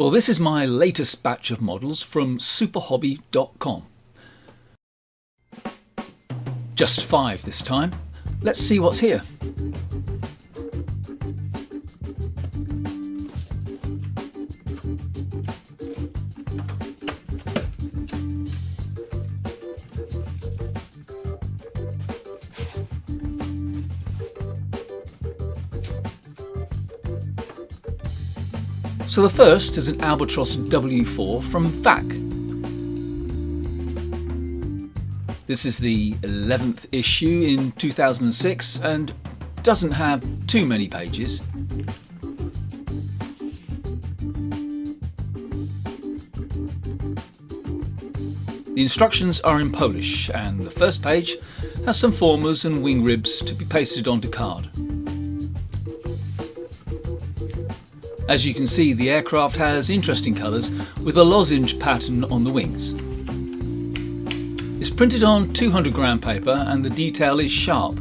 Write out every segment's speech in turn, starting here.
Well, this is my latest batch of models from superhobby.com. Just 5 this time. Let's see what's here. So the first is an Albatros W.4 from VAC. This is the 11th issue in 2006 and doesn't have too many pages. The instructions are in Polish and the first page has some formers and wing ribs to be pasted onto card. As you can see, the aircraft has interesting colours with a lozenge pattern on the wings. It's printed on 200 gram paper and the detail is sharp.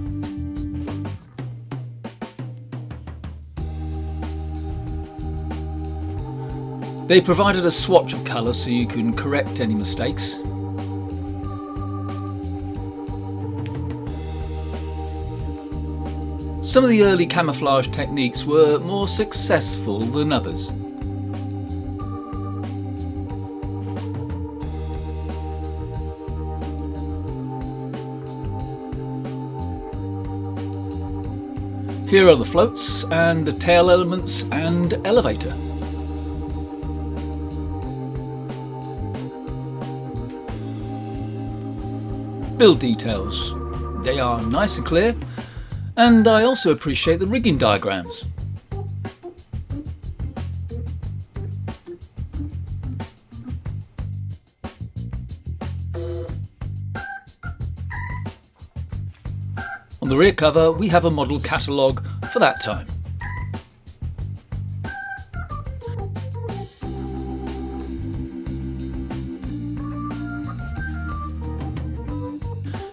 They provided a swatch of colour so you can correct any mistakes. Some of the early camouflage techniques were more successful than others. Here are the floats and the tail elements and elevator. Build details. They are nice and clear. And I also appreciate the rigging diagrams. On the rear cover we have a model catalogue for that time.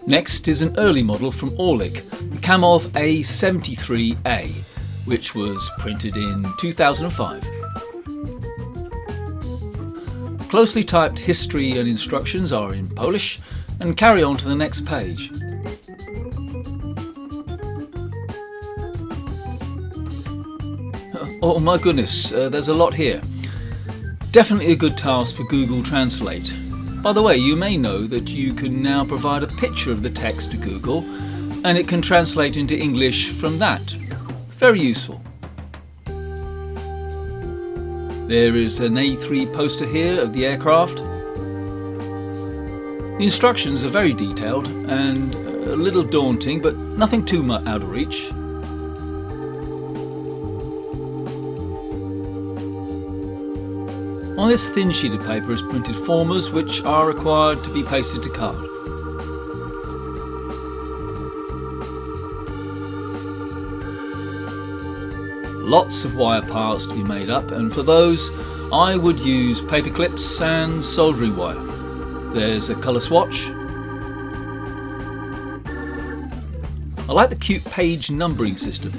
Next is an early model from Orlik, the KAMOV A7-3A, which was printed in 2005. Closely typed history and instructions are in Polish and carry on to the next page. Oh my goodness, there's a lot here. Definitely a good task for Google Translate. By the way, you may know that you can now provide a picture of the text to Google and it can translate into English from that. Very useful. There is an A3 poster here of the aircraft. The instructions are very detailed and a little daunting, but nothing too much out of reach. On this thin sheet of paper is printed formers which are required to be pasted to card. Lots of wire parts to be made up, and for those I would use paper clips and soldering wire. There's a colour swatch. I like the cute page numbering system.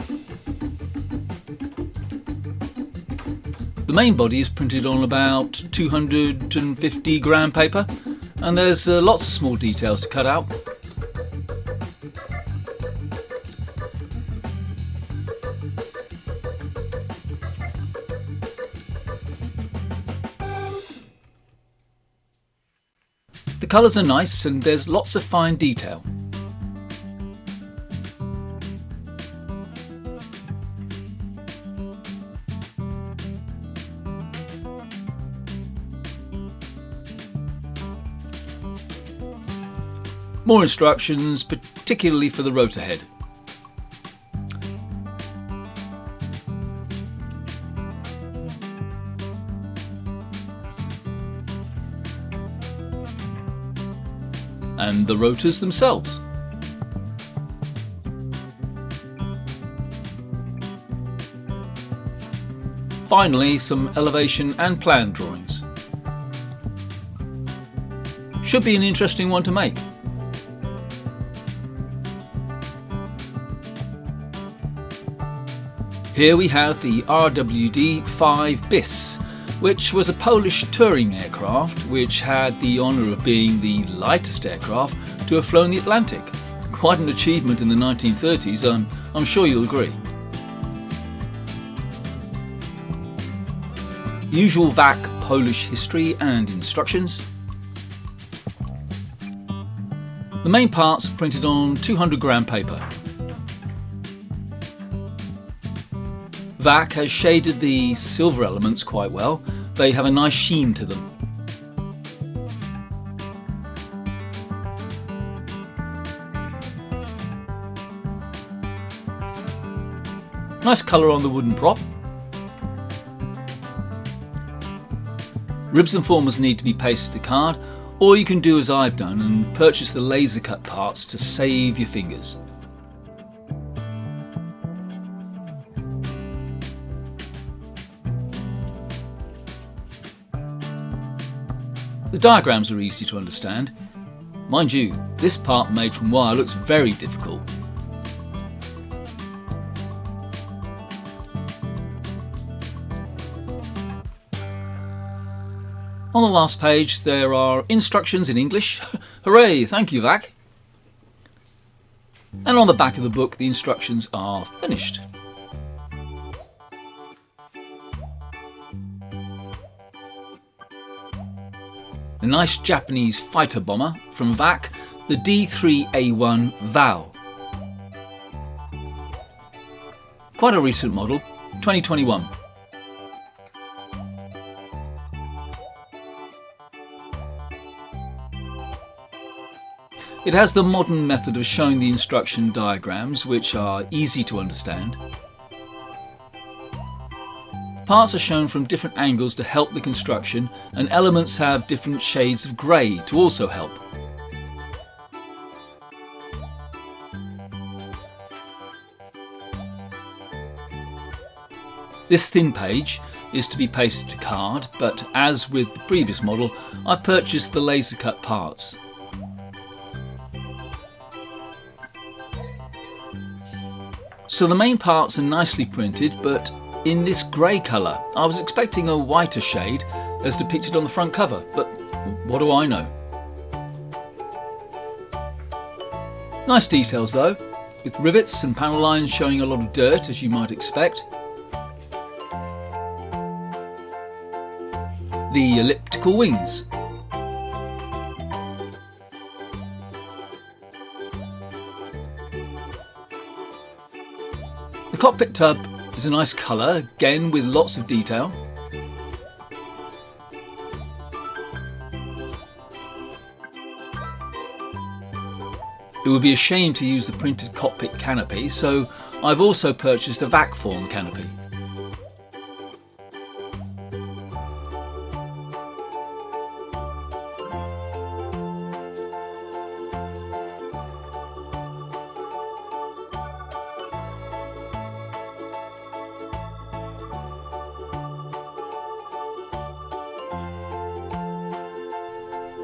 The main body is printed on about 250 gram paper and there's lots of small details to cut out. The colours are nice and there's lots of fine detail. More instructions, particularly for the rotor head. And the rotors themselves. Finally, some elevation and plan drawings. Should be an interesting one to make. Here we have the RWD 5 bis, which was a Polish touring aircraft which had the honour of being the lightest aircraft to have flown the Atlantic. Quite an achievement in the 1930s, I'm sure you'll agree. Usual VAC Polish history and instructions. The main parts are printed on 200-gram paper. VAC has shaded the silver elements quite well. They have a nice sheen to them. Nice colour on the wooden prop. Ribs and formers need to be pasted to card, or you can do as I've done and purchase the laser cut parts to save your fingers. The diagrams are easy to understand. Mind you, this part made from wire looks very difficult. On the last page there are instructions in English. Hooray, thank you VAC. And on the back of the book the instructions are finished. A nice Japanese fighter bomber from VAC, the D3A1 Val. Quite a recent model, 2021. It has the modern method of showing the instruction diagrams, which are easy to understand. Parts are shown from different angles to help the construction, and elements have different shades of grey to also help. This thin page is to be pasted to card, but as with the previous model, I've purchased the laser cut parts. So the main parts are nicely printed, but in this grey colour. I was expecting a whiter shade as depicted on the front cover, but what do I know? Nice details though, with rivets and panel lines showing a lot of dirt as you might expect. The elliptical wings. The cockpit tub is a nice colour, again with lots of detail. It would be a shame to use the printed cockpit canopy, so I've also purchased a vac form canopy.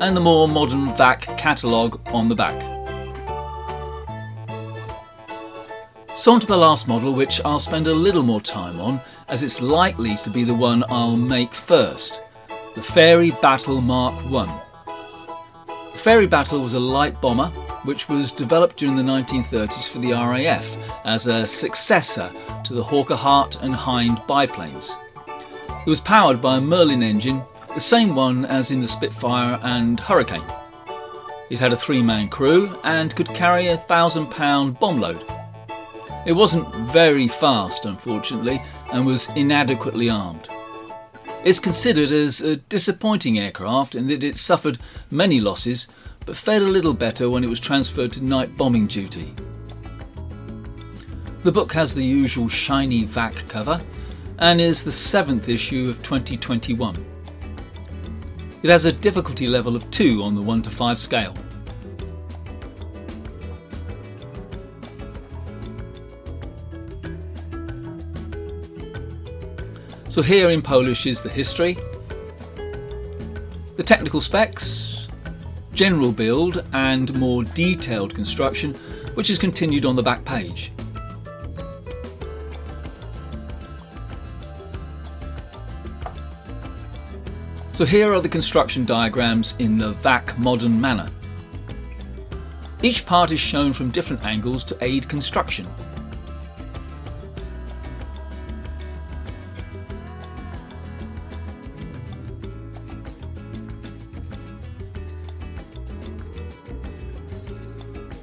And the more modern VAC catalogue on the back. So on to the last model, which I'll spend a little more time on, as it's likely to be the one I'll make first, the Fairey Battle Mk. The Fairey Battle was a light bomber which was developed during the 1930s for the RAF as a successor to the Hawker Hart and Hind biplanes. It was powered by a Merlin engine, the same one as in the Spitfire and Hurricane. It had a 3-man crew and could carry a 1,000-pound bomb load. It wasn't very fast, unfortunately, and was inadequately armed. It's considered as a disappointing aircraft in that it suffered many losses, but fared a little better when it was transferred to night bombing duty. The book has the usual shiny VAC cover and is the 7th issue of 2021. It has a difficulty level of 2 on the 1 to 5 scale. So here in Polish is the history, the technical specs, general build and more detailed construction, which is continued on the back page. So here are the construction diagrams in the VAC modern manner. Each part is shown from different angles to aid construction.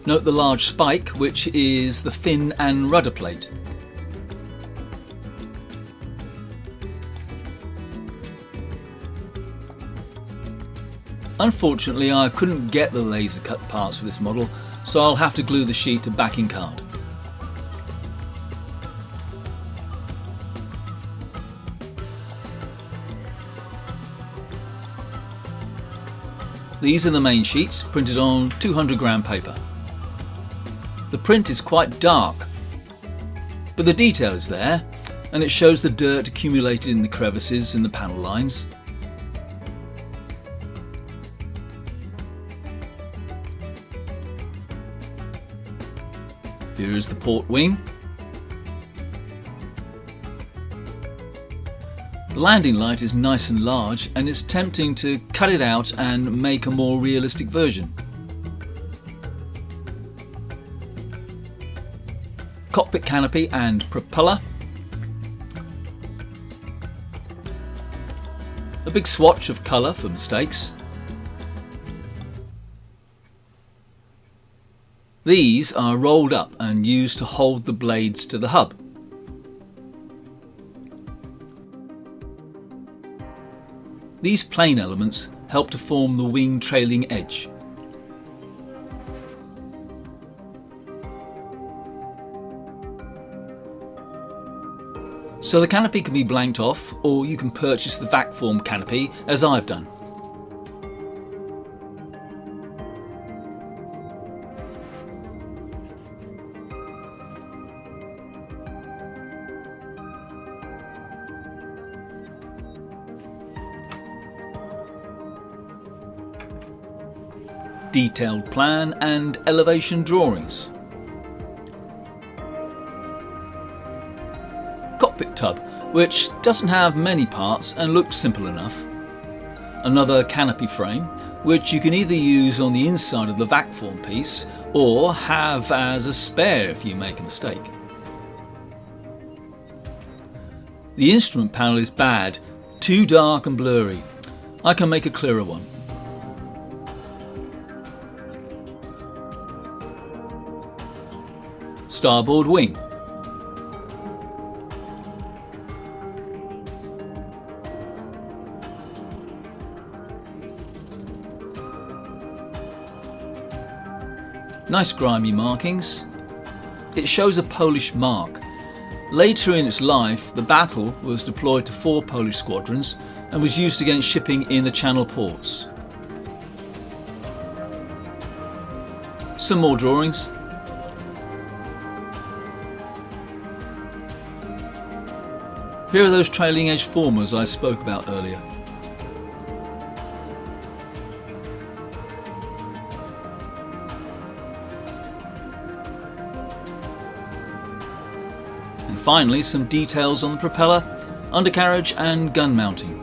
Note the large spike, which is the fin and rudder plate. Unfortunately, I couldn't get the laser cut parts for this model, so I'll have to glue the sheet to backing card. These are the main sheets, printed on 200-gram paper. The print is quite dark, but the detail is there, and it shows the dirt accumulated in the crevices in the panel lines. Here is the port wing. The landing light is nice and large, and it's tempting to cut it out and make a more realistic version. Cockpit canopy and propeller. A big swatch of colour for mistakes. These are rolled up and used to hold the blades to the hub. These plain elements help to form the wing trailing edge. So the canopy can be blanked off, or you can purchase the vac form canopy as I've done. Detailed plan and elevation drawings. Cockpit tub, which doesn't have many parts and looks simple enough. Another canopy frame, which you can either use on the inside of the vac form piece or have as a spare if you make a mistake. The instrument panel is bad, too dark and blurry. I can make a clearer one. Starboard wing. Nice grimy markings. It shows a Polish mark. Later in its life, the Battle was deployed to 4 Polish squadrons and was used against shipping in the Channel ports. Some more drawings. Here are those trailing edge formers I spoke about earlier. And finally, some details on the propeller, undercarriage and gun mounting.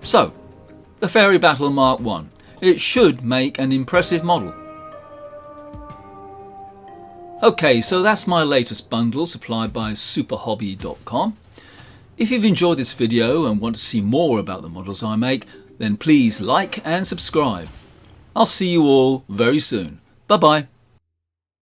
So, the Fairey Battle Mk. It should make an impressive model. Okay, so that's my latest bundle supplied by superhobby.com. If you've enjoyed this video and want to see more about the models I make, then please like and subscribe. I'll see you all very soon. Bye bye.